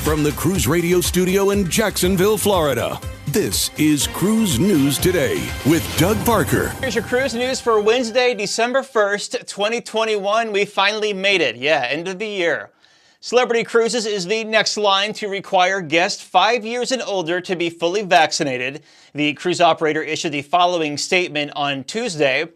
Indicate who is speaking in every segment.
Speaker 1: From the Cruise Radio studio in Jacksonville, Florida, this is Cruise News Today with Doug Parker.
Speaker 2: Here's your cruise news for Wednesday, December 1st, 2021. We finally made it. Yeah, end of the year. Celebrity Cruises is the next line to require guests 5 years and older to be fully vaccinated. The cruise operator issued the following statement on Tuesday.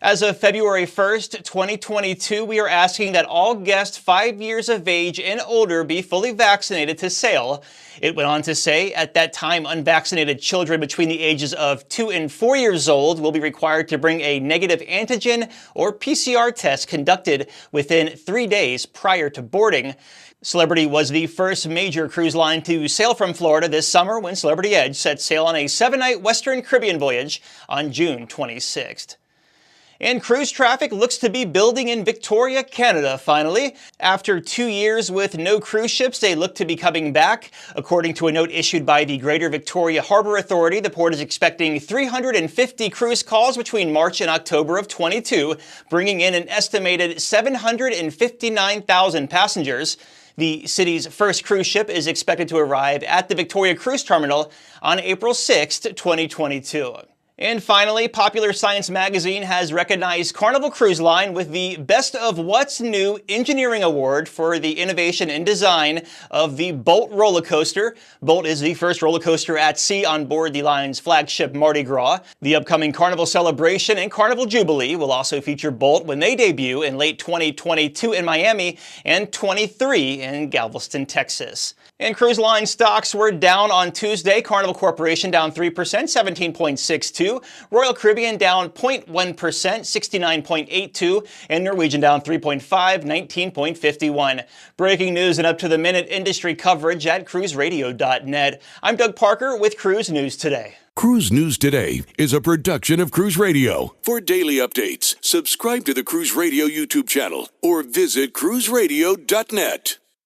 Speaker 2: As of February 1st, 2022, we are asking that all guests 5 years of age and older be fully vaccinated to sail. It went on to say, at that time, unvaccinated children between the ages of 2 and 4 years old will be required to bring a negative antigen or PCR test conducted within 3 days prior to boarding. Celebrity was the first major cruise line to sail from Florida this summer when Celebrity Edge set sail on a 7-night Western Caribbean voyage on June 26th. And cruise traffic looks to be building in Victoria, Canada, finally. After 2 years with no cruise ships, they look to be coming back. According to a note issued by the Greater Victoria Harbour Authority, the port is expecting 350 cruise calls between March and October of 22, bringing in an estimated 759,000 passengers. The city's first cruise ship is expected to arrive at the Victoria Cruise Terminal on April 6, 2022. And finally, Popular Science magazine has recognized Carnival Cruise Line with the Best of What's New Engineering Award for the innovation and design of the Bolt roller coaster. Bolt is the first roller coaster at sea on board the line's flagship Mardi Gras. The upcoming Carnival Celebration and Carnival Jubilee will also feature Bolt when they debut in late 2022 in Miami and 23 in Galveston, Texas. And cruise line stocks were down on Tuesday. Carnival Corporation down 3%, 17.62. Royal Caribbean down 0.1%, 69.82. And Norwegian down 3.5, 19.51. Breaking news and up-to-the-minute industry coverage at cruiseradio.net. I'm Doug Parker with Cruise News Today.
Speaker 1: Cruise News Today is a production of Cruise Radio. For daily updates, subscribe to the Cruise Radio YouTube channel or visit cruiseradio.net.